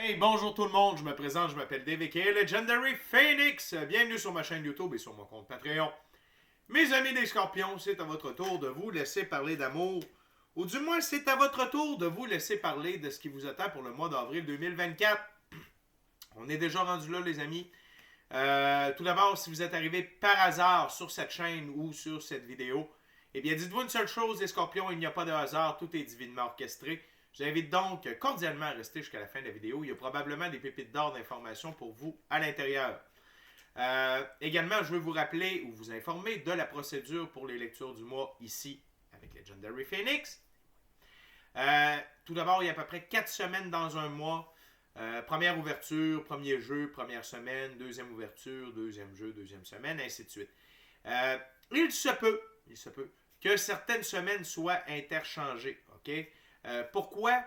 Hey, bonjour tout le monde, je me présente, je m'appelle Dave aka Legendary Phoenix. Bienvenue sur ma chaîne YouTube et sur mon compte Patreon. Mes amis des Scorpions, c'est à votre tour de vous laisser parler d'amour. Ou du moins, c'est à votre tour de vous laisser parler de ce qui vous attend pour le mois d'avril 2024. On est déjà rendu là, les amis. Tout d'abord, si vous êtes arrivé par hasard sur cette chaîne ou sur cette vidéo, eh bien, dites-vous une seule chose, les Scorpions, il n'y a pas de hasard, tout est divinement orchestré. J'invite donc cordialement à rester jusqu'à la fin de la vidéo. Il y a probablement des pépites d'or d'informations pour vous à l'intérieur. Également, je veux vous rappeler ou vous informer de la procédure pour les lectures du mois ici avec Legendary Phoenix. Tout d'abord, il y a à peu près 4 semaines dans un mois. Première ouverture, premier jeu, première semaine, deuxième ouverture, deuxième jeu, deuxième semaine, ainsi de suite. Il se peut que certaines semaines soient interchangées, ok? Pourquoi?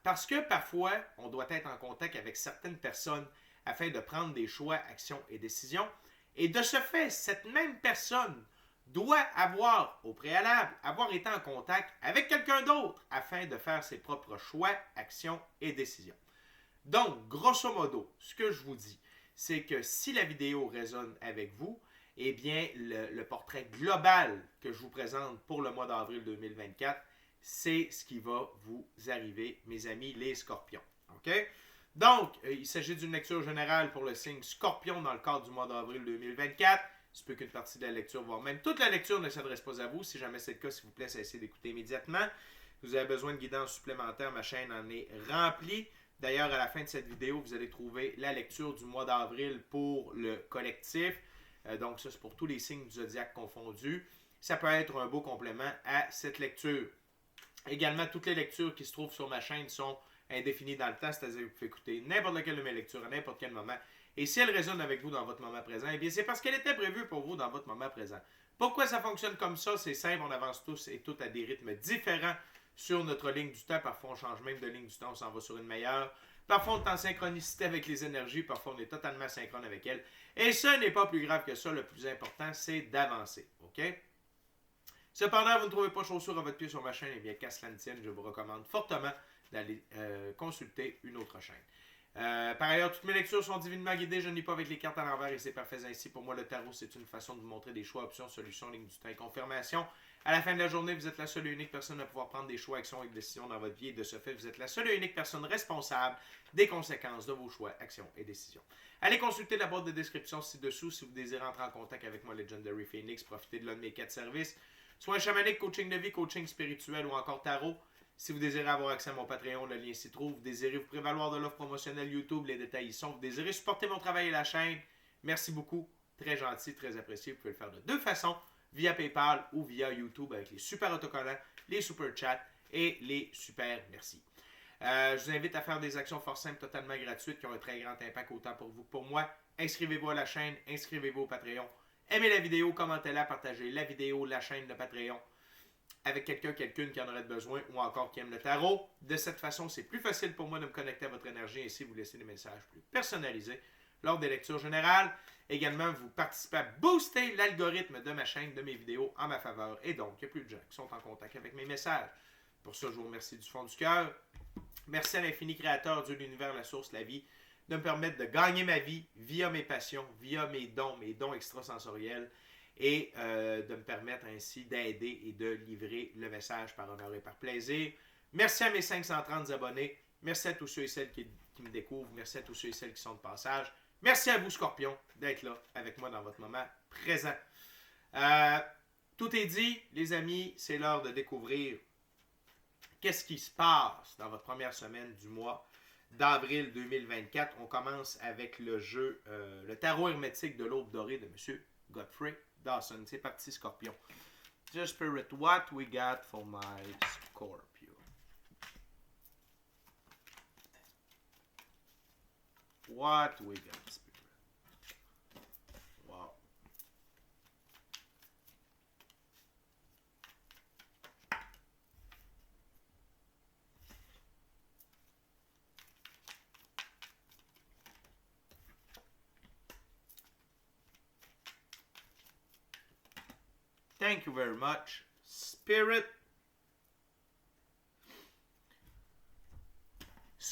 Parce que parfois, on doit être en contact avec certaines personnes afin de prendre des choix, actions et décisions. Et de ce fait, cette même personne doit avoir, au préalable, avoir été en contact avec quelqu'un d'autre afin de faire ses propres choix, actions et décisions. Donc, grosso modo, ce que je vous dis, c'est que si la vidéo résonne avec vous, eh bien, le portrait global que je vous présente pour le mois d'avril 2024, c'est ce qui va vous arriver, mes amis les Scorpions. OK? Donc, il s'agit d'une lecture générale pour le signe Scorpion dans le cadre du mois d'avril 2024. Il se peut qu'une partie de la lecture, voire même toute la lecture, ne s'adresse pas à vous. Si jamais c'est le cas, s'il vous plaît, cessez d'écouter immédiatement. Si vous avez besoin de guidance supplémentaire, ma chaîne en est remplie. D'ailleurs, à la fin de cette vidéo, vous allez trouver la lecture du mois d'avril pour le collectif. Donc, ça, c'est pour tous les signes du zodiaque confondus. Ça peut être un beau complément à cette lecture. Également, toutes les lectures qui se trouvent sur ma chaîne sont indéfinies dans le temps, c'est-à-dire que vous pouvez écouter n'importe laquelle de mes lectures à n'importe quel moment. Et si elle résonne avec vous dans votre moment présent, eh bien, c'est parce qu'elle était prévue pour vous dans votre moment présent. Pourquoi ça fonctionne comme ça? C'est simple, on avance tous et toutes à des rythmes différents sur notre ligne du temps. Parfois, on change même de ligne du temps, on s'en va sur une meilleure. Parfois, on est en synchronicité avec les énergies, parfois, on est totalement synchrone avec elles. Et ce n'est pas plus grave que ça. Le plus important, c'est d'avancer. OK? Cependant, vous ne trouvez pas chaussure à votre pied sur ma chaîne, eh bien, qu'à cela ne tienne, je vous recommande fortement d'aller consulter une autre chaîne. Par ailleurs, toutes mes lectures sont divinement guidées. Je ne lis pas avec les cartes à l'envers et c'est parfait ainsi. Pour moi, le tarot, c'est une façon de vous montrer des choix, options, solutions, ligne du temps et confirmation. À la fin de la journée, vous êtes la seule et unique personne à pouvoir prendre des choix, actions et décisions dans votre vie. Et de ce fait, vous êtes la seule et unique personne responsable des conséquences de vos choix, actions et décisions. Allez consulter la boîte de description ci-dessous si vous désirez entrer en contact avec moi, Legendary Phoenix. Profitez de l'un de mes 4 services. Soit chamanique, coaching de vie, coaching spirituel ou encore tarot. Si vous désirez avoir accès à mon Patreon, le lien s'y trouve. Vous désirez vous prévaloir de l'offre promotionnelle YouTube, les détails y sont. Vous désirez supporter mon travail et la chaîne, merci beaucoup. Très gentil, très apprécié. Vous pouvez le faire de deux façons, via PayPal ou via YouTube avec les super autocollants, les super chats et les super merci. Je vous invite à faire des actions fort simples, totalement gratuites, qui ont un très grand impact autant pour vous que pour moi. Inscrivez-vous à la chaîne, inscrivez-vous au Patreon. Aimez la vidéo, commentez-la, partagez la vidéo, la chaîne, le Patreon avec quelqu'un, quelqu'une qui en aurait besoin ou encore qui aime le tarot. De cette façon, c'est plus facile pour moi de me connecter à votre énergie et ainsi vous laisser des messages plus personnalisés lors des lectures générales. Également, vous participez à booster l'algorithme de ma chaîne, de mes vidéos en ma faveur. Et donc, il y a plus de gens qui sont en contact avec mes messages. Pour ça, je vous remercie du fond du cœur. Merci à l'infini créateur, Dieu, l'univers, la source, la vie, de me permettre de gagner ma vie via mes passions, via mes dons extrasensoriels et de me permettre ainsi d'aider et de livrer le message par honneur et par plaisir. Merci à mes 530 abonnés. Merci à tous ceux et celles qui me découvrent. Merci à tous ceux et celles qui sont de passage. Merci à vous, Scorpion, d'être là avec moi dans votre moment présent. Tout est dit, les amis. C'est l'heure de découvrir qu'est-ce qui se passe dans votre première semaine du mois d'avril 2024. On commence avec le jeu, le tarot hermétique de l'aube dorée de M. Godfrey Dawson. C'est parti, Scorpion. Just Spirit, what we got for my Scorpio? What we got, Spirit? Wow. Thank you very much, Spirit.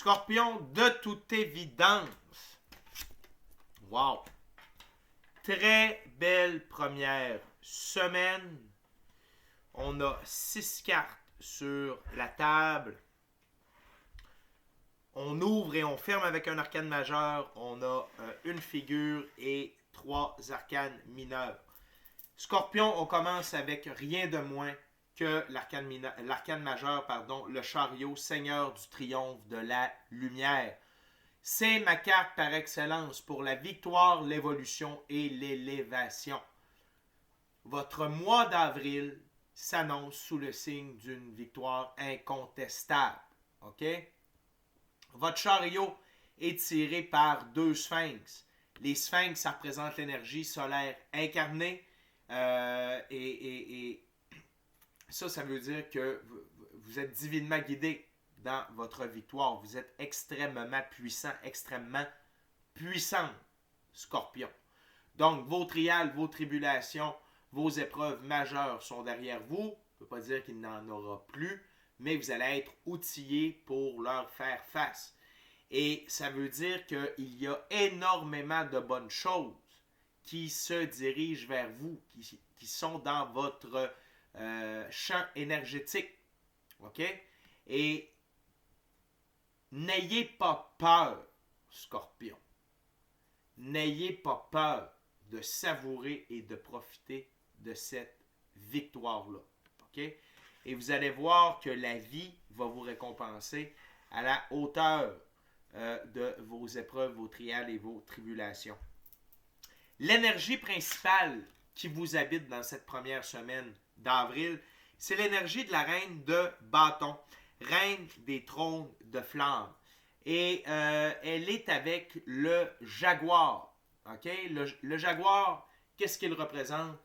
Scorpion, de toute évidence. Wow! Très belle première semaine. On a 6 cartes sur la table. On ouvre et on ferme avec un arcane majeur. On a une figure et 3 arcanes mineurs. Scorpion, on commence avec rien de moins que l'arcane majeur, le chariot, seigneur du triomphe de la lumière. C'est ma carte par excellence pour la victoire, l'évolution et l'élévation. Votre mois d'avril s'annonce sous le signe d'une victoire incontestable. OK? Votre chariot est tiré par 2 sphinx. Les sphinx, ça représente l'énergie solaire incarnée. Et ça veut dire que vous êtes divinement guidé dans votre victoire. Vous êtes extrêmement puissant, Scorpion. Donc, vos trials, vos tribulations, vos épreuves majeures sont derrière vous. On ne peut pas dire qu'il n'en aura plus, mais vous allez être outillé pour leur faire face. Et ça veut dire qu'il y a énormément de bonnes choses qui se dirigent vers vous, qui sont dans votre champ énergétique. OK? Et n'ayez pas peur, Scorpion. N'ayez pas peur de savourer et de profiter de cette victoire-là. OK? Et vous allez voir que la vie va vous récompenser à la hauteur de vos épreuves, vos trials et vos tribulations. L'énergie principale qui vous habite dans cette première semaine d'avril, c'est l'énergie de la reine de bâton, reine des trônes de flammes. Et elle est avec le jaguar. Okay? Le jaguar, qu'est-ce qu'il représente?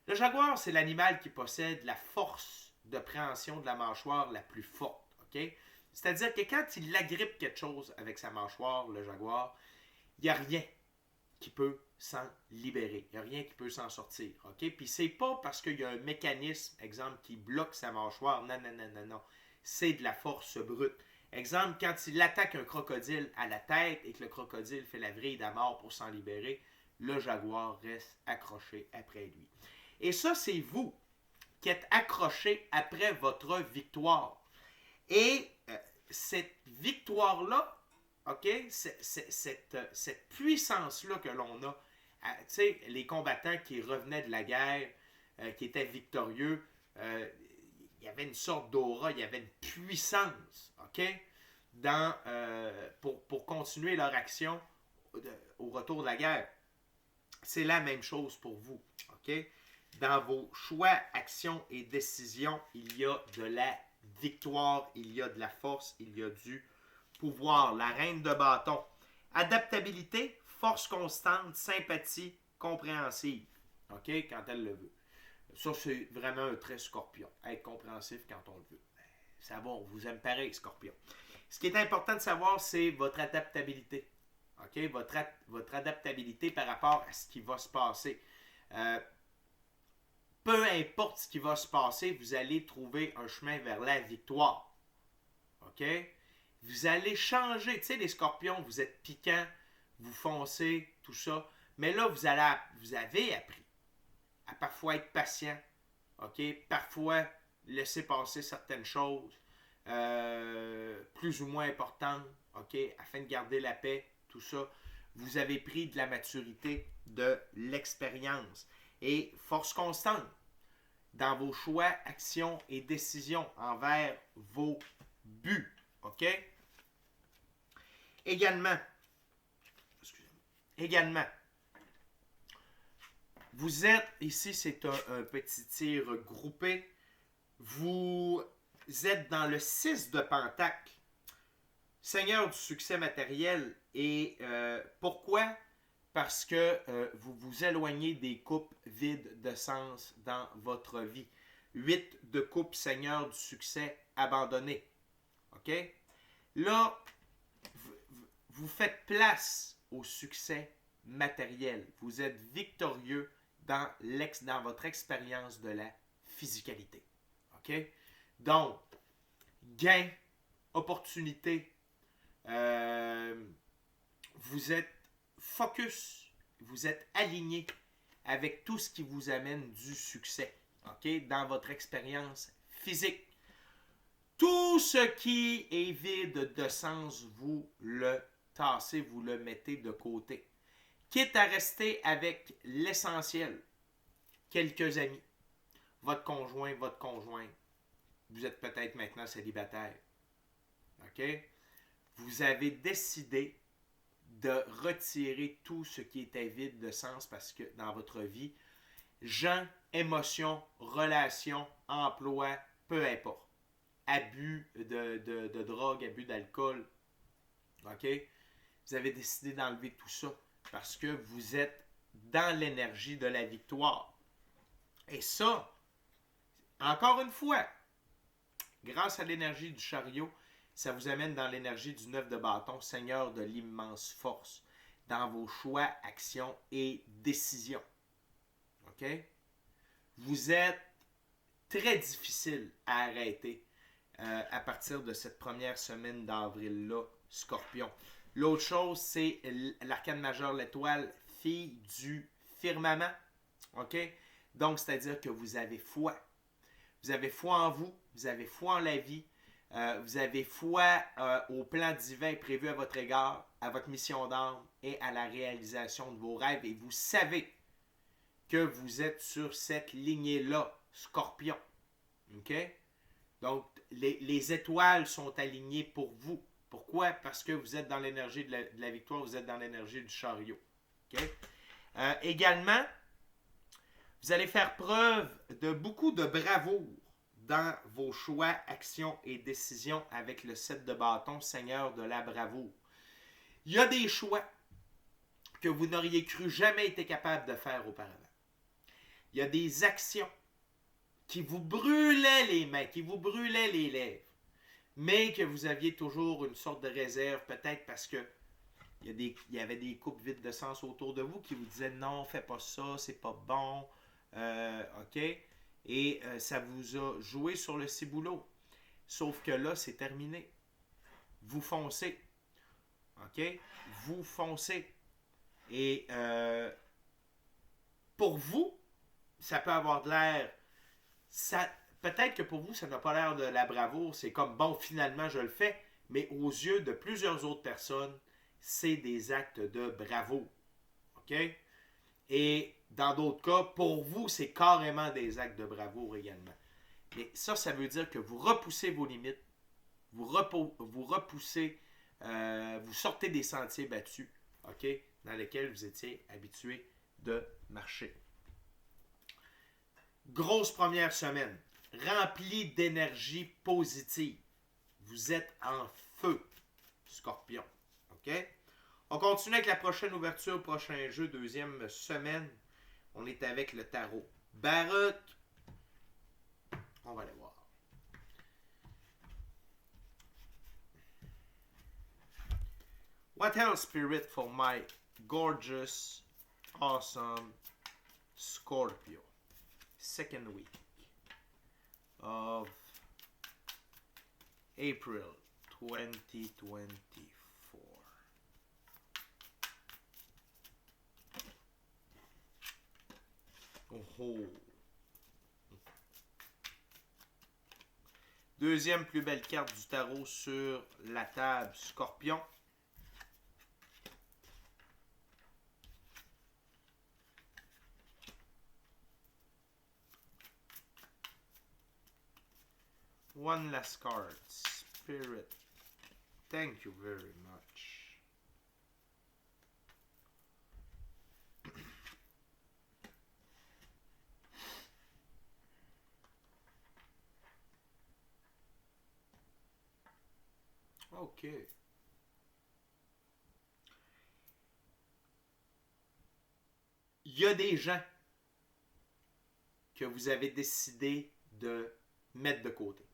Le jaguar, c'est l'animal qui possède la force de préhension de la mâchoire la plus forte. Okay? C'est-à-dire que quand il agrippe quelque chose avec sa mâchoire, le jaguar, il n'y a rien qui peut s'en libérer. Il n'y a rien qui peut s'en sortir. Okay? Puis c'est pas parce qu'il y a un mécanisme, exemple, qui bloque sa mâchoire. Non. C'est de la force brute. Exemple, quand il attaque un crocodile à la tête et que le crocodile fait la vrille à mort pour s'en libérer, le jaguar reste accroché après lui. Et ça, c'est vous qui êtes accroché après votre victoire. Et cette victoire-là, OK, cette puissance-là que l'on a, tu sais, les combattants qui revenaient de la guerre, qui étaient victorieux, il y avait une sorte d'aura, il y avait une puissance, OK, pour continuer leur action au retour de la guerre. C'est la même chose pour vous, OK? Dans vos choix, actions et décisions, il y a de la victoire, il y a de la force, il y a du pouvoir. La reine de bâton. Adaptabilité, force constante, sympathie, compréhensive. OK? Quand elle le veut. Ça, c'est vraiment un trait Scorpion. Être compréhensif quand on le veut. Ça va, on vous aime pareil, Scorpion. Ce qui est important de savoir, c'est votre adaptabilité. OK? Votre adaptabilité par rapport à ce qui va se passer. Peu importe ce qui va se passer, vous allez trouver un chemin vers la victoire. OK? Vous allez changer. Tu sais, les scorpions, vous êtes piquants, vous foncez, tout ça. Mais là, vous avez appris à parfois être patient. OK? Parfois, laisser passer certaines choses plus ou moins importantes. OK? Afin de garder la paix, tout ça. Vous avez pris de la maturité, de l'expérience. Et force constante dans vos choix, actions et décisions envers vos buts. OK? Également, vous êtes, ici c'est un petit tir groupé, vous êtes dans le 6 de Pentacle, Seigneur du succès matériel. Et pourquoi? Parce que vous vous éloignez des coupes vides de sens dans votre vie. 8 de coupe, Seigneur du succès abandonné. OK? Là, vous faites place au succès matériel. Vous êtes victorieux dans votre expérience de la physicalité. OK? Donc, gain, opportunité, Vous êtes focus, vous êtes aligné avec tout ce qui vous amène du succès, ok, dans votre expérience physique. Tout ce qui est vide de sens, vous le tassez, vous le mettez de côté. Quitte à rester avec l'essentiel, quelques amis, votre conjoint, votre conjointe. Vous êtes peut-être maintenant célibataire. OK? Vous avez décidé de retirer tout ce qui était vide de sens parce que dans votre vie, gens, émotions, relations, emploi, peu importe. Abus de drogue, abus d'alcool. OK? Vous avez décidé d'enlever tout ça parce que vous êtes dans l'énergie de la victoire. Et ça, encore une fois, grâce à l'énergie du chariot, ça vous amène dans l'énergie du 9 de bâton, Seigneur de l'immense force, dans vos choix, actions et décisions. OK? Vous êtes très difficile à arrêter à partir de cette première semaine d'avril-là, Scorpion. L'autre chose, c'est l'arcane majeur, l'étoile, fille du firmament. OK? Donc, c'est-à-dire que vous avez foi. Vous avez foi en vous, vous avez foi en la vie, vous avez foi au plan divin prévu à votre égard, à votre mission d'âme et à la réalisation de vos rêves. Et vous savez que vous êtes sur cette lignée-là, Scorpion. OK? Donc, les étoiles sont alignées pour vous. Pourquoi? Parce que vous êtes dans l'énergie de la victoire, vous êtes dans l'énergie du chariot. OK? Également, vous allez faire preuve de beaucoup de bravoure dans vos choix, actions et décisions avec le 7 de bâton, Seigneur de la bravoure. Il y a des choix que vous n'auriez cru jamais été capable de faire auparavant. Il y a des actions qui vous brûlaient les mains, qui vous brûlaient les lèvres, mais que vous aviez toujours une sorte de réserve, peut-être parce que il y avait des coupes vides de sens autour de vous qui vous disaient non, fais pas ça, c'est pas bon. OK? Et ça vous a joué sur le ciboulot. Sauf que là, c'est terminé. Vous foncez. OK? Vous foncez. Et pour vous, ça peut avoir de l'air... Peut-être que pour vous, ça n'a pas l'air de la bravoure. C'est comme, bon, finalement, je le fais. Mais aux yeux de plusieurs autres personnes, c'est des actes de bravoure. OK? Et dans d'autres cas, pour vous, c'est carrément des actes de bravoure également. Mais ça veut dire que vous repoussez vos limites, vous repoussez, vous sortez des sentiers battus, OK, dans lesquels vous étiez habitué de marcher. Grosse première semaine, remplie d'énergie positive. Vous êtes en feu, Scorpion. OK? On continue avec la prochaine ouverture, prochain jeu, deuxième semaine. On est avec le tarot Baroque. On va aller voir. What else, Spirit, for my gorgeous, awesome Scorpio? Second week of April 2024. Oh. Deuxième plus belle carte du tarot sur la table, Scorpion. One last card, Spirit. Thank you very much. OK. Il y a des gens que vous avez décidé de mettre de côté.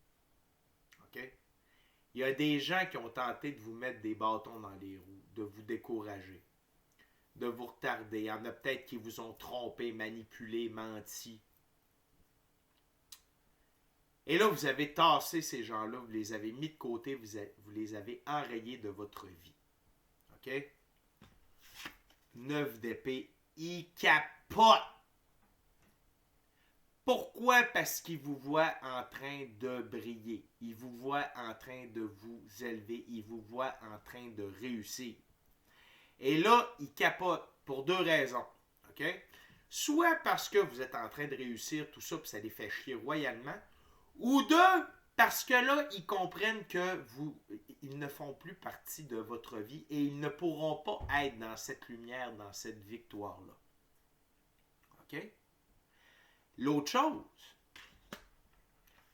OK? Il y a des gens qui ont tenté de vous mettre des bâtons dans les roues, de vous décourager, de vous retarder. Il y en a peut-être qui vous ont trompé, manipulé, menti. Et là, vous avez tassé ces gens-là, vous les avez mis de côté, vous les avez enrayés de votre vie. OK? 9 d'épée, il capote. Pourquoi? Parce qu'il vous voit en train de briller. Il vous voit en train de vous élever. Il vous voit en train de réussir. Et là, il capote pour 2 raisons. OK? Soit parce que vous êtes en train de réussir tout ça, puis ça les fait chier royalement. Ou 2, parce que là, ils comprennent que ils ne font plus partie de votre vie et ils ne pourront pas être dans cette lumière, dans cette victoire-là. OK? L'autre chose,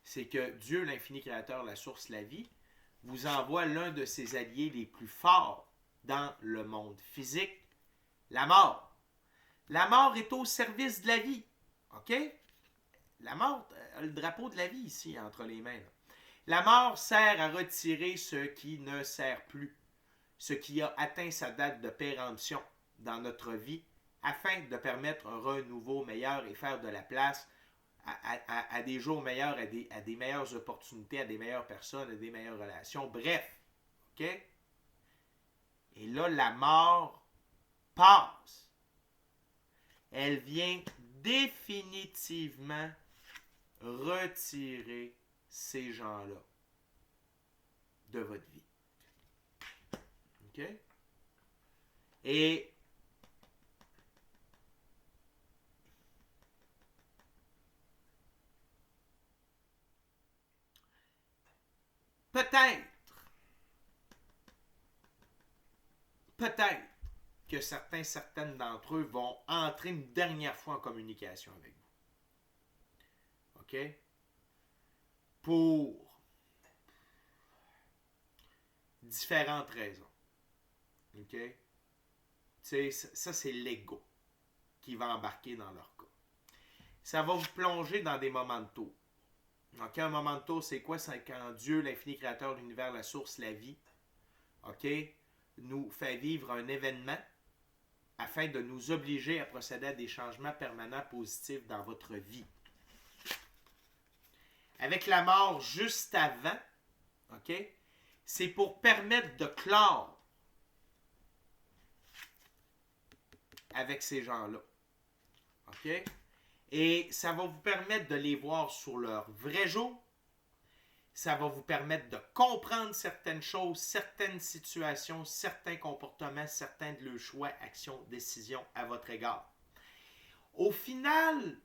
c'est que Dieu, l'infini créateur, la source, la vie, vous envoie l'un de ses alliés les plus forts dans le monde physique, la mort. La mort est au service de la vie. OK? La mort a le drapeau de la vie ici, entre les mains. Là. La mort sert à retirer ce qui ne sert plus, ce qui a atteint sa date de péremption dans notre vie, afin de permettre un renouveau meilleur et faire de la place à des jours meilleurs, à des meilleures opportunités, à des meilleures personnes, à des meilleures relations. Bref, OK? Et là, la mort passe. Elle vient définitivement retirer ces gens-là de votre vie. OK? Et peut-être que certaines d'entre eux vont entrer une dernière fois en communication avec vous. OK? Pour différentes raisons. OK? Tu sais, ça, c'est l'ego qui va embarquer dans leur cas. Ça va vous plonger dans des moments de tour. OK? Un moment de tour, c'est quoi? C'est quand Dieu, l'infini créateur de l'univers, la source, la vie, OK? Nous fait vivre un événement afin de nous obliger à procéder à des changements permanents positifs dans votre vie. Avec la mort juste avant, OK, c'est pour permettre de clore avec ces gens-là. OK? Et ça va vous permettre de les voir sur leur vrai jour. Ça va vous permettre de comprendre certaines choses, certaines situations, certains comportements, certains de leurs choix, actions, décisions à votre égard. Au final,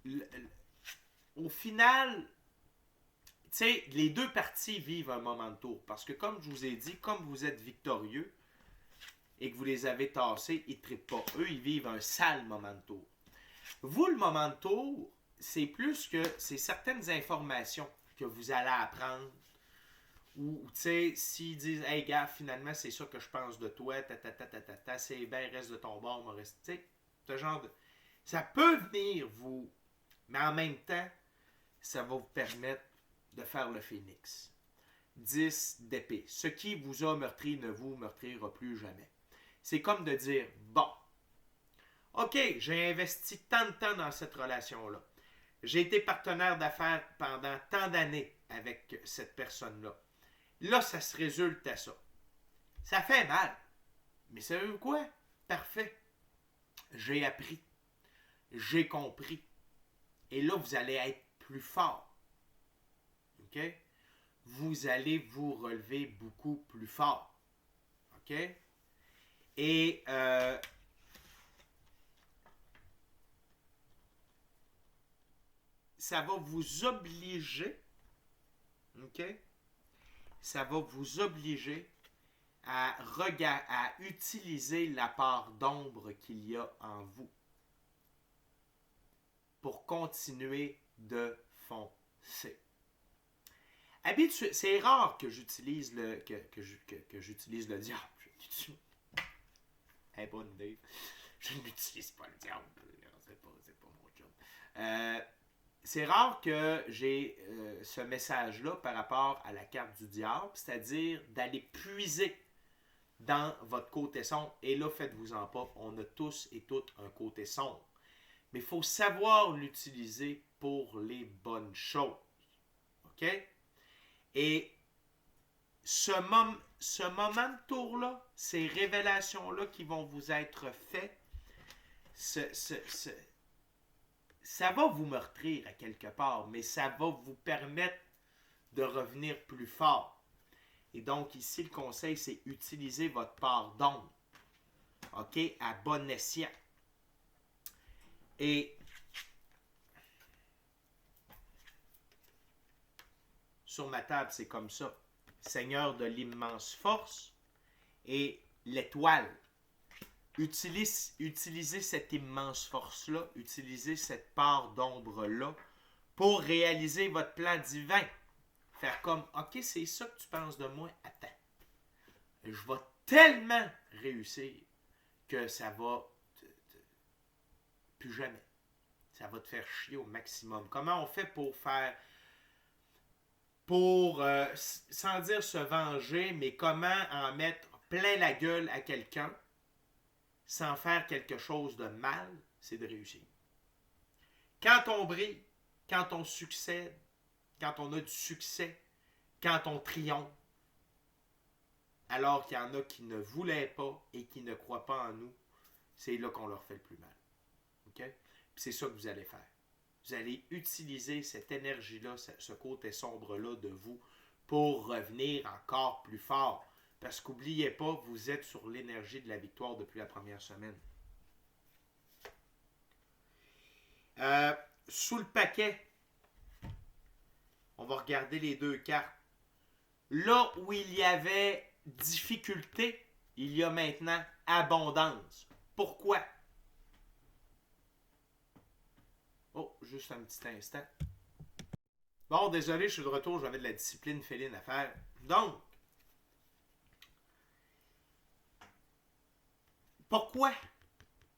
tu sais, les deux parties vivent un moment de tour. Parce que comme je vous ai dit, comme vous êtes victorieux et que vous les avez tassés, ils ne trippent pas. Eux, ils vivent un sale moment de tour. Vous, le moment de tour, c'est plus que c'est certaines informations que vous allez apprendre. Ou, tu sais, s'ils disent, hey, gars, finalement, c'est ça que je pense de toi, c'est bien, reste de ton bord, moi, reste. Tu sais, ce genre de. Ça peut venir vous. Mais en même temps, ça va vous permettre de faire le phénix. 10 d'épée. Ce qui vous a meurtri ne vous meurtrira plus jamais. C'est comme de dire, bon, OK, j'ai investi tant de temps dans cette relation-là. J'ai été partenaire d'affaires pendant tant d'années avec cette personne-là. Là, ça se résulte à ça. Ça fait mal. Mais savez-vous quoi? Parfait. J'ai appris. J'ai compris. Et là, vous allez être plus fort. OK? Vous allez vous relever beaucoup plus fort. OK? Et ça va vous obliger, OK? Ça va vous obliger à utiliser la part d'ombre qu'il y a en vous pour continuer de foncer. C'est rare que j'utilise que j'utilise le diable. Hey, bonne idée. Je n'utilise pas le diable. C'est pas mon job. C'est rare que j'ai ce message-là par rapport à la carte du diable, c'est-à-dire d'aller puiser dans votre côté sombre. Et là, faites-vous-en pas, on a tous et toutes un côté sombre. Mais il faut savoir l'utiliser pour les bonnes choses. OK? Et ce moment de tour-là, ces révélations-là qui vont vous être faites, ça va vous meurtrir à quelque part, mais ça va vous permettre de revenir plus fort. Et donc, ici, le conseil, c'est utiliser votre part d'ombre. OK? À bon escient. Et sur ma table, c'est comme ça. Seigneur de l'immense force et l'étoile. Utilisez cette immense force-là, utilisez cette part d'ombre-là pour réaliser votre plan divin. Faire comme, OK, c'est ça que tu penses de moi, attends. Je vais tellement réussir que ça va plus jamais. Ça va te faire chier au maximum. Comment on fait pour faire, sans dire se venger, mais comment en mettre plein la gueule à quelqu'un sans faire quelque chose de mal, c'est de réussir. Quand on brille, quand on succède, quand on a du succès, quand on triomphe, alors qu'il y en a qui ne voulaient pas et qui ne croient pas en nous, c'est là qu'on leur fait le plus mal. OK? Puis c'est ça que vous allez faire. Vous allez utiliser cette énergie-là, ce côté sombre-là de vous pour revenir encore plus fort. Parce qu'oubliez pas, vous êtes sur l'énergie de la victoire depuis la première semaine. Sous le paquet, on va regarder les deux cartes. Là où il y avait difficulté, il y a maintenant abondance. Pourquoi? Oh, juste un petit instant. Bon, désolé, je suis de retour, j'avais de la discipline féline à faire. Donc, pourquoi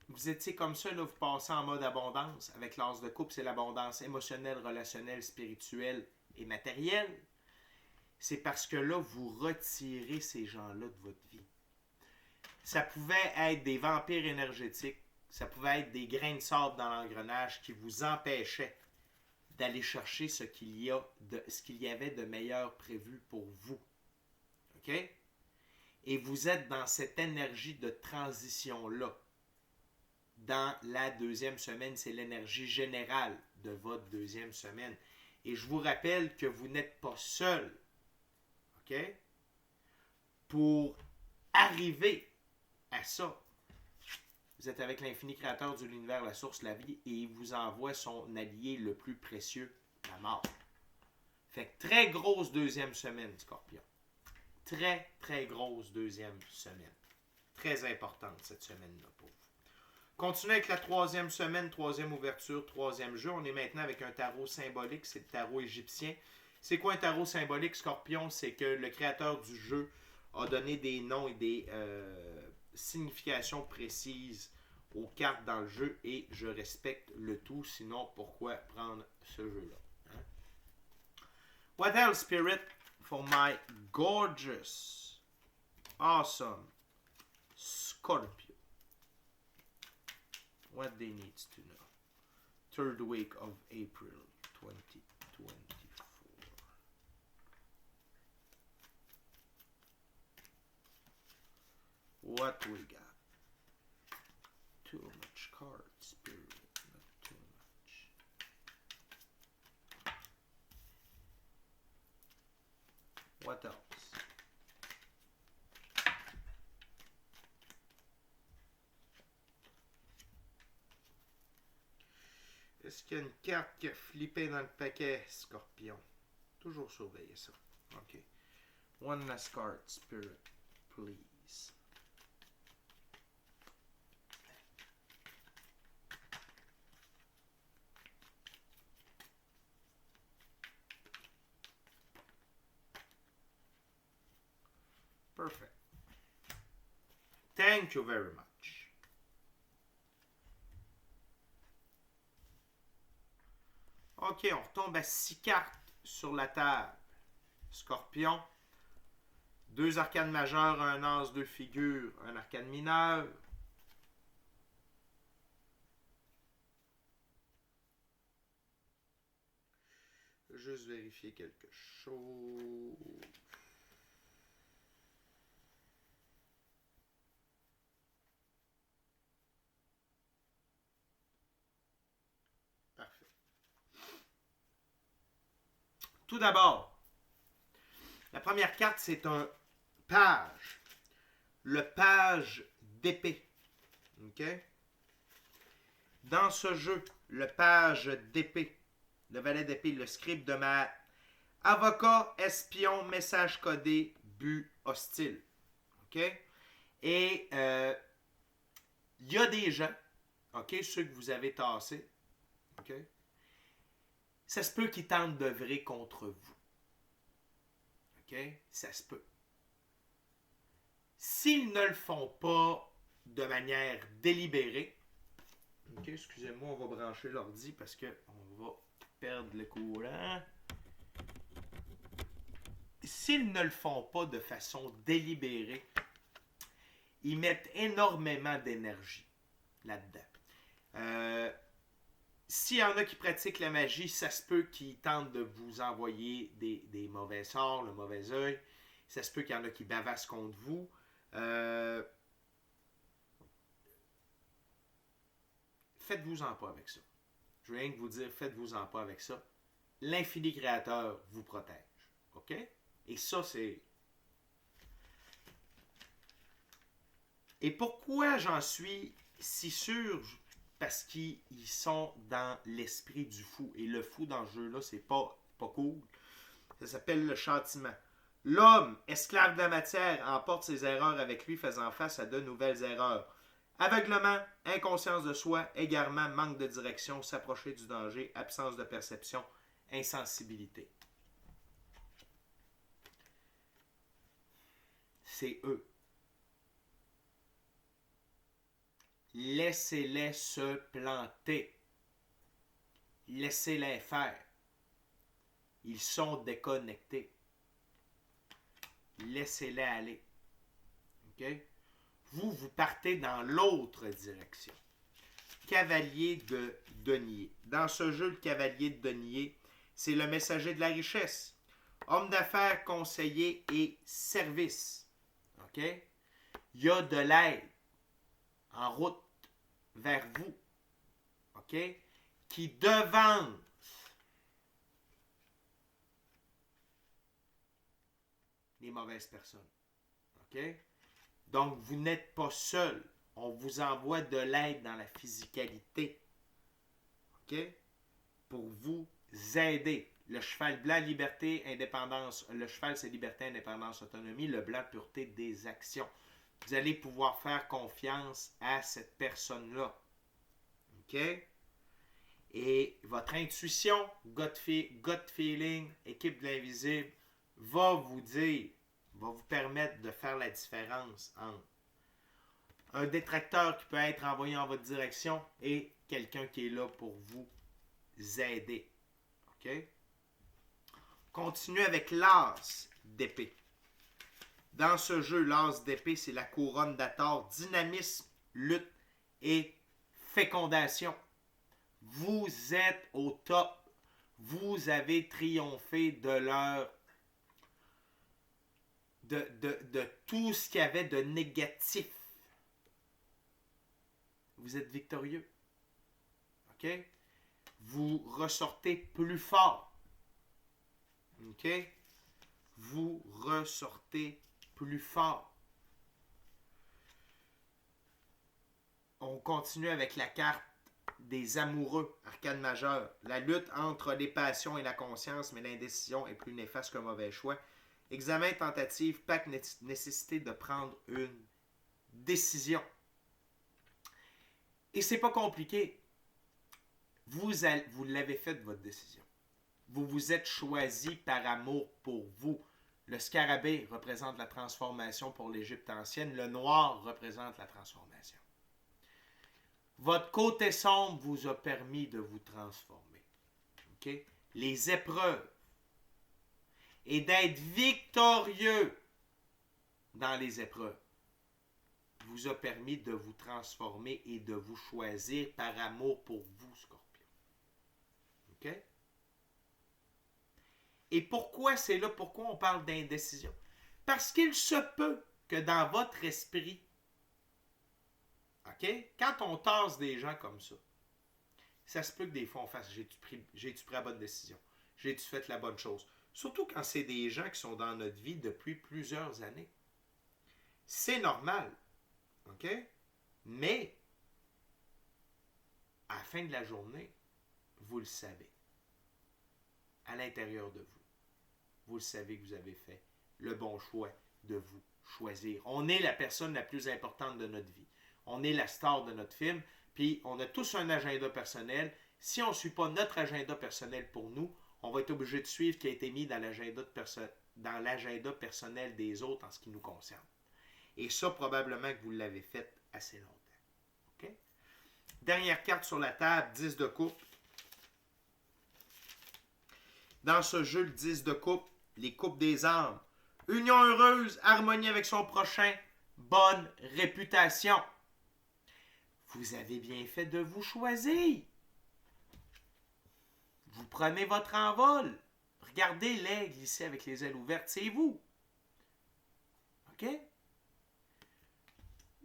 vous étiez comme ça, là, vous passez en mode abondance? Avec l'as de coupe, c'est l'abondance émotionnelle, relationnelle, spirituelle et matérielle. C'est parce que là, vous retirez ces gens-là de votre vie. Ça pouvait être des vampires énergétiques, ça pouvait être des grains de sable dans l'engrenage qui vous empêchaient d'aller chercher ce qu'il y avait de meilleur prévu pour vous. OK? Et vous êtes dans cette énergie de transition-là. Dans la deuxième semaine, c'est l'énergie générale de votre deuxième semaine. Et je vous rappelle que vous n'êtes pas seul. OK? Pour arriver à ça, vous êtes avec l'infini créateur de l'univers, la source, la vie, et il vous envoie son allié le plus précieux, la mort. Fait que très grosse deuxième semaine, Scorpion. Très, très grosse deuxième semaine. Très importante cette semaine-là pour vous. Continuez avec la troisième semaine, troisième ouverture, troisième jeu. On est maintenant avec un tarot symbolique, c'est le tarot égyptien. C'est quoi un tarot symbolique, Scorpion? C'est que le créateur du jeu a donné des noms et des significations précises aux cartes dans le jeu et je respecte le tout, sinon pourquoi prendre ce jeu-là? Hein? What else, Spirit, for my gorgeous, awesome Scorpio? What they need to know. Third week of April 2024. What we got? Too much cards, Spirit. Not too much. What else? Est-ce qu'il y a une carte qui a flippé dans le paquet, Scorpion? Toujours surveiller ça. OK. One last card, Spirit, please. Perfect. Thank you very much. OK, on retombe à 6 cartes sur la table. Scorpion. 2 arcanes majeures, un as, 2 figures, un arcane mineur. juste vérifier quelque chose. Parfait. Tout d'abord, la première carte, c'est un page. Le page d'épée. OK? Dans ce jeu, le page d'épée, le valet d'épée, le scribe de ma avocat, espion, message codé, but hostile. OK? Et il y a des gens, OK, ceux que vous avez tassés, OK? Ça se peut qu'ils tentent d'œuvrer contre vous. OK? Ça se peut. S'ils ne le font pas de manière délibérée, OK, excusez-moi, on va brancher l'ordi parce qu'on va perdre le courant. S'ils ne le font pas de façon délibérée, ils mettent énormément d'énergie là-dedans. S'il y en a qui pratiquent la magie, ça se peut qu'ils tentent de vous envoyer des mauvais sorts, le mauvais œil. Ça se peut qu'il y en a qui bavassent contre vous. Faites-vous-en pas avec ça. Je veux rien que vous dire, faites-vous-en pas avec ça. L'infini créateur vous protège. OK? Et ça, c'est... Et pourquoi j'en suis si sûr? Parce qu'ils sont dans l'esprit du fou. Et le fou dans ce jeu-là, c'est pas cool. Ça s'appelle le châtiment. L'homme, esclave de la matière, emporte ses erreurs avec lui, faisant face à de nouvelles erreurs. Aveuglement, inconscience de soi, égarement, manque de direction, s'approcher du danger, absence de perception, insensibilité. C'est eux. Laissez-les se planter. Laissez-les faire. Ils sont déconnectés. Laissez-les aller. OK? Vous partez dans l'autre direction. Cavalier de denier. Dans ce jeu, le cavalier de denier, c'est le messager de la richesse. Homme d'affaires, conseiller et service. OK? Il y a de l'aide en route vers vous. OK? Qui devance les mauvaises personnes. OK? Donc, vous n'êtes pas seul. On vous envoie de l'aide dans la physicalité. OK? Pour vous aider. Le cheval blanc, liberté, indépendance. Le cheval, c'est liberté, indépendance, autonomie. Le blanc, pureté des actions. Vous allez pouvoir faire confiance à cette personne-là. OK? Et votre intuition, gut feeling, équipe de l'invisible, va vous dire, va vous permettre de faire la différence entre un détracteur qui peut être envoyé en votre direction et quelqu'un qui est là pour vous aider. OK? Continuez avec l'as d'épée. Dans ce jeu, l'as d'épée, c'est la couronne d'Hathor, dynamisme, lutte et fécondation. Vous êtes au top. Vous avez triomphé de leur... de tout ce qu'il y avait de négatif. Vous êtes victorieux. OK? Vous ressortez plus fort. OK? Vous ressortez plus fort. On continue avec la carte des amoureux, arcane majeur. La lutte entre les passions et la conscience, mais l'indécision est plus néfaste qu'un mauvais choix. Examen, tentative, pacte, nécessité de prendre une décision. Et c'est pas compliqué. Vous l'avez fait votre décision. Vous vous êtes choisi par amour pour vous. Le scarabée représente la transformation pour l'Égypte ancienne. Le noir représente la transformation. Votre côté sombre vous a permis de vous transformer. Okay? Les épreuves et d'être victorieux dans les épreuves vous a permis de vous transformer et de vous choisir par amour pour vous, Scorpion. OK? Et pourquoi c'est là? Pourquoi on parle d'indécision? Parce qu'il se peut que dans votre esprit, OK? Quand on tasse des gens comme ça se peut que des fois on fasse j'ai-tu pris la bonne décision? J'ai-tu fait la bonne chose? Surtout quand c'est des gens qui sont dans notre vie depuis plusieurs années. C'est normal. OK? Mais, à la fin de la journée, vous le savez. À l'intérieur de vous. Vous le savez que vous avez fait le bon choix de vous choisir. On est la personne la plus importante de notre vie. On est la star de notre film, puis on a tous un agenda personnel. Si on ne suit pas notre agenda personnel pour nous, on va être obligé de suivre ce qui a été mis dans l'agenda personnel des autres en ce qui nous concerne. Et ça, probablement que vous l'avez fait assez longtemps. Okay? Dernière carte sur la table, 10 de coupe. Dans ce jeu, le 10 de coupe, les coupes des âmes. Union heureuse, harmonie avec son prochain, bonne réputation. Vous avez bien fait de vous choisir. Vous prenez votre envol. Regardez l'aigle ici avec les ailes ouvertes, c'est vous. OK?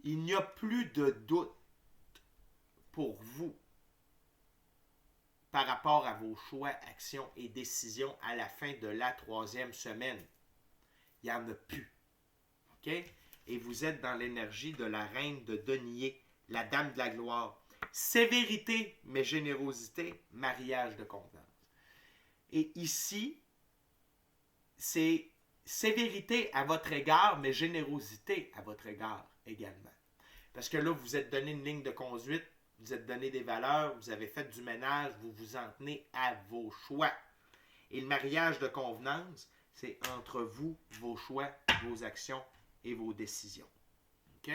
Il n'y a plus de doute pour vous par rapport à vos choix, actions et décisions à la fin de la 3e semaine. Il n'y en a plus. OK? Et vous êtes dans l'énergie de la reine de denier, la dame de la gloire. Sévérité, mais générosité, mariage de convenance. Et ici, c'est sévérité à votre égard, mais générosité à votre égard également. Parce que là, vous êtes donné une ligne de conduite, vous êtes donné des valeurs, vous avez fait du ménage, vous vous en tenez à vos choix. Et le mariage de convenance, c'est entre vous, vos choix, vos actions et vos décisions. OK?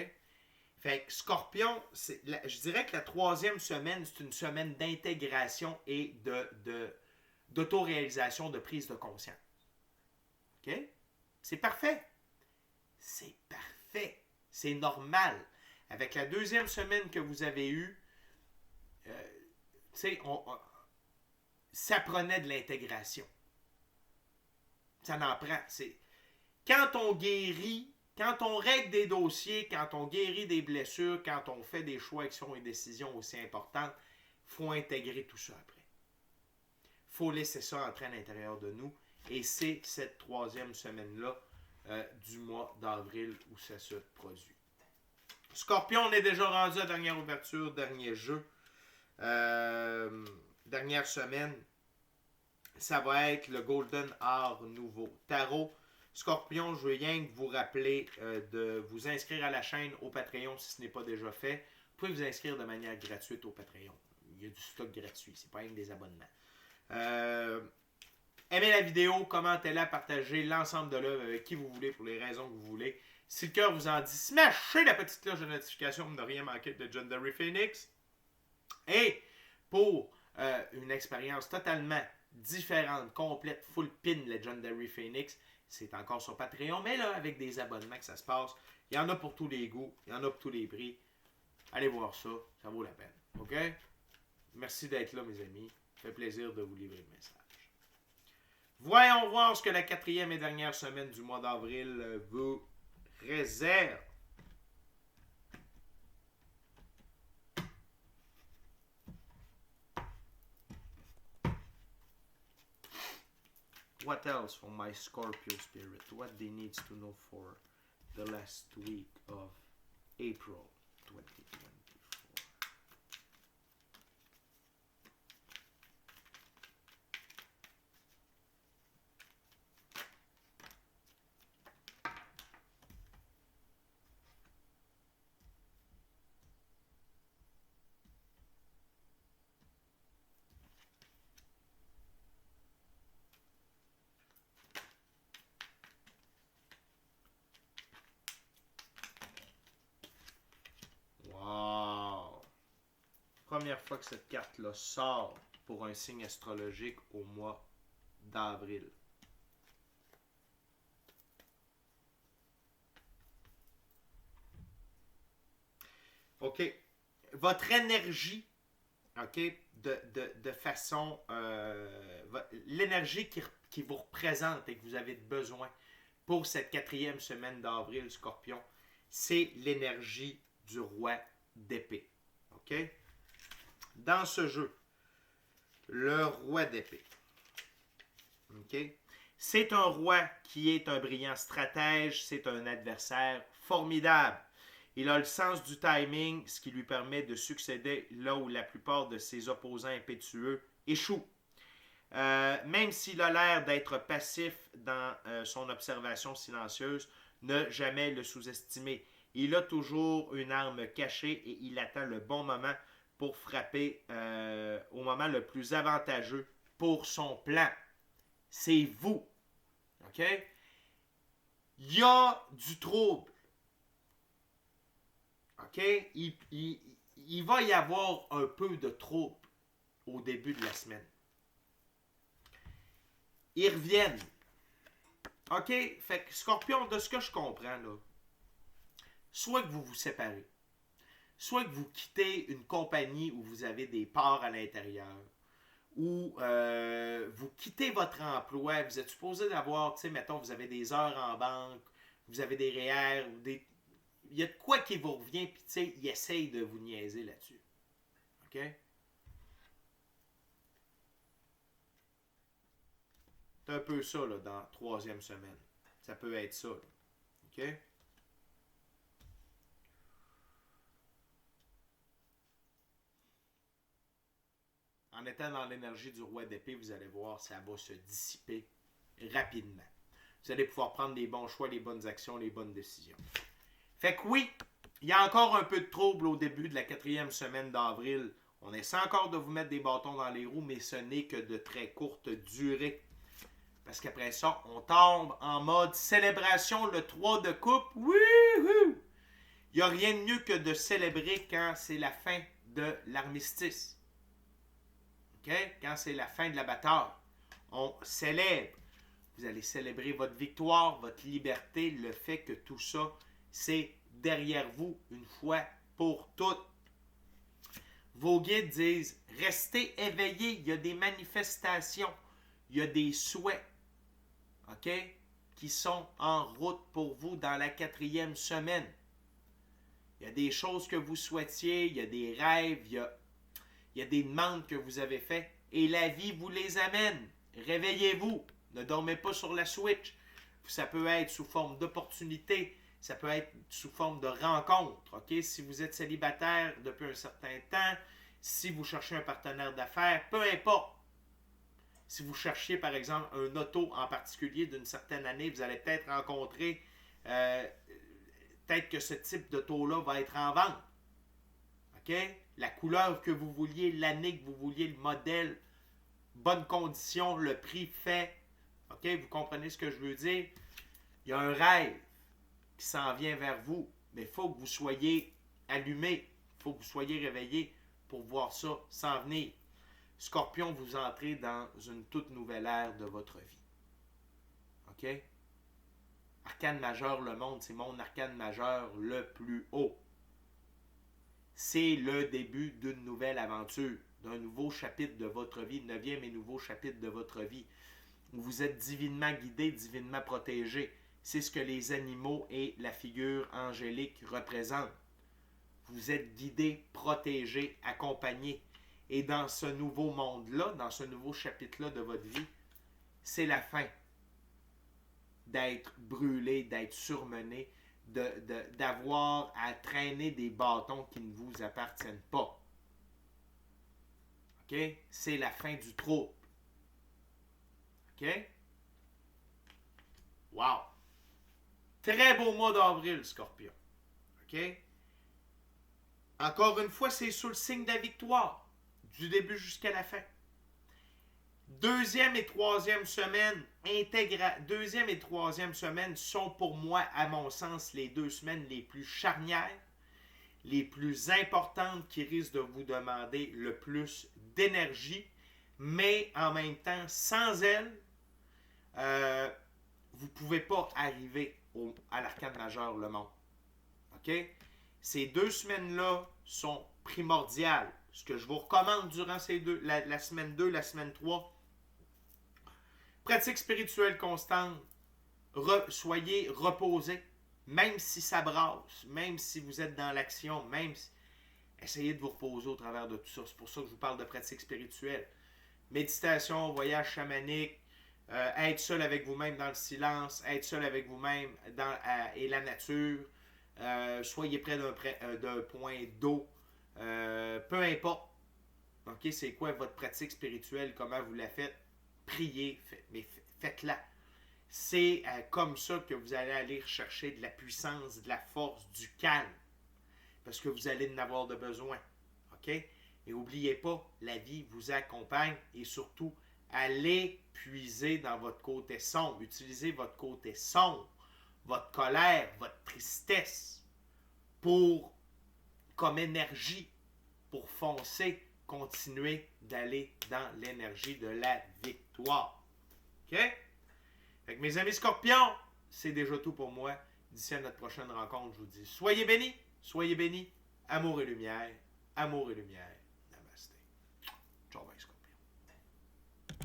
Fait que Scorpion, je dirais que la 3e semaine, c'est une semaine d'intégration et d'autoréalisation, de prise de conscience. OK? C'est parfait. C'est parfait. C'est normal. Avec la 2e semaine que vous avez eue, ça prenait de l'intégration. Ça n'en prend. Quand on guérit, quand on règle des dossiers, quand on guérit des blessures, quand on fait des choix, actions et décisions aussi importantes, il faut intégrer tout ça après. Il faut laisser ça entrer à l'intérieur de nous. Et c'est cette 3e semaine-là du mois d'avril où ça se produit. Scorpion, on est déjà rendu à dernière ouverture, dernier jeu. Dernière semaine, ça va être le Golden Art nouveau. Tarot, Scorpion, je veux rien que vous rappeler de vous inscrire à la chaîne au Patreon si ce n'est pas déjà fait. Vous pouvez vous inscrire de manière gratuite au Patreon. Il y a du stock gratuit, c'est pas rien que des abonnements. Aimez la vidéo, commentez-la, partagez l'ensemble de l'œuvre avec qui vous voulez pour les raisons que vous voulez. Si le cœur vous en dit, smashez la petite cloche de notification pour ne rien manquer de Legendary Phoenix. Et pour une expérience totalement différente, complète, full pin Legendary Phoenix, c'est encore sur Patreon, mais là, avec des abonnements que ça se passe, il y en a pour tous les goûts, il y en a pour tous les prix. Allez voir ça, ça vaut la peine. OK? Merci d'être là, mes amis. Ça fait plaisir de vous livrer le message. Voyons voir ce que la 4e et dernière semaine du mois d'avril vous réserve. What else for my Scorpio spirit? What they need to know for the last week of April 2024? Première fois que cette carte-là sort pour un signe astrologique au mois d'avril. OK. Votre énergie, OK, de façon... l'énergie qui vous représente et que vous avez besoin pour cette 4e semaine d'avril, Scorpion, c'est l'énergie du roi d'épée. OK? Dans ce jeu, le roi d'épée. OK? C'est un roi qui est un brillant stratège, c'est un adversaire formidable. Il a le sens du timing, ce qui lui permet de succéder là où la plupart de ses opposants impétueux échouent. Même s'il a l'air d'être passif dans son observation silencieuse, ne jamais le sous-estimer. Il a toujours une arme cachée et il attend le bon moment pour frapper au moment le plus avantageux pour son plan. C'est vous. OK? Il y a du trouble. OK? Il va y avoir un peu de trouble au début de la semaine. Ils reviennent. OK? Fait que Scorpion, de ce que je comprends, là, soit que vous vous séparez, soit que vous quittez une compagnie où vous avez des parts à l'intérieur, ou vous quittez votre emploi, vous êtes supposé d'avoir, tu sais, mettons, vous avez des heures en banque, vous avez des REER, il y a de quoi qui vous revient, puis tu sais, il essaye de vous niaiser là-dessus. OK? C'est un peu ça, là, dans la 3e semaine. Ça peut être ça, là. OK? En étant dans l'énergie du roi d'épée, vous allez voir, ça va se dissiper rapidement. Vous allez pouvoir prendre les bons choix, les bonnes actions, les bonnes décisions. Fait que oui, il y a encore un peu de trouble au début de la 4e semaine d'avril. On essaie encore de vous mettre des bâtons dans les roues, mais ce n'est que de très courte durée. Parce qu'après ça, on tombe en mode célébration, le 3 de coupe. Wouhou! Il n'y a rien de mieux que de célébrer quand c'est la fin de l'armistice. Okay? Quand c'est la fin de la bataille, on célèbre. Vous allez célébrer votre victoire, votre liberté, le fait que tout ça, c'est derrière vous une fois pour toutes. Vos guides disent, restez éveillés, il y a des manifestations, il y a des souhaits, OK, qui sont en route pour vous dans la 4e semaine. Il y a des choses que vous souhaitiez, il y a des rêves, il y a des demandes que vous avez faites et la vie vous les amène. Réveillez-vous. Ne dormez pas sur la Switch. Ça peut être sous forme d'opportunité. Ça peut être sous forme de rencontre. OK? Si vous êtes célibataire depuis un certain temps, si vous cherchez un partenaire d'affaires, peu importe. Si vous cherchiez, par exemple, un auto en particulier d'une certaine année, vous allez peut-être rencontrer, peut-être que ce type d'auto-là va être en vente. OK? La couleur que vous vouliez, l'année que vous vouliez, le modèle, bonne condition, le prix fait. OK? Vous comprenez ce que je veux dire? Il y a un rêve qui s'en vient vers vous, mais il faut que vous soyez allumé, il faut que vous soyez réveillé pour voir ça s'en venir. Scorpion, vous entrez dans une toute nouvelle ère de votre vie. OK? Arcane majeur, le monde, c'est mon arcane majeur le plus haut. C'est le début d'une nouvelle aventure, d'un nouveau chapitre de votre vie, 9e et nouveau chapitre de votre vie, où vous êtes divinement guidé, divinement protégé. C'est ce que les animaux et la figure angélique représentent. Vous êtes guidé, protégé, accompagné. Et dans ce nouveau monde-là, dans ce nouveau chapitre-là de votre vie, c'est la fin d'être brûlé, d'être surmené, d'avoir à traîner des bâtons qui ne vous appartiennent pas. OK? C'est la fin du trouble. OK? Wow! Très beau mois d'avril, Scorpion. OK? Encore une fois, c'est sous le signe de la victoire, du début jusqu'à la fin. Deuxième et troisième semaine sont pour moi, à mon sens, les 2 semaines les plus charnières, les plus importantes qui risquent de vous demander le plus d'énergie, mais en même temps, sans elle, vous ne pouvez pas arriver à l'arcane majeur, le monde. OK? Ces 2 semaines-là sont primordiales. Ce que je vous recommande durant ces la semaine 2, la semaine 3, Pratique spirituelle constante. Soyez reposés, même si ça brasse, même si vous êtes dans l'action, même si... Essayez de vous reposer au travers de tout ça. C'est pour ça que je vous parle de pratique spirituelle. Méditation, voyage chamanique, être seul avec vous-même dans le silence, être seul avec vous-même et la nature. Soyez près d'un point d'eau. Peu importe. Okay, c'est quoi votre pratique spirituelle, comment vous la faites. Priez, mais faites-la. C'est comme ça que vous allez aller rechercher de la puissance, de la force, du calme. Parce que vous allez en avoir de besoin. OK? Et n'oubliez pas, la vie vous accompagne et surtout, allez puiser dans votre côté sombre. Utilisez votre côté sombre, votre colère, votre tristesse comme énergie pour foncer, continuer d'aller dans l'énergie de la victoire. OK? Fait que mes amis Scorpions, c'est déjà tout pour moi. D'ici à notre prochaine rencontre, je vous dis soyez bénis, amour et lumière, amour et lumière.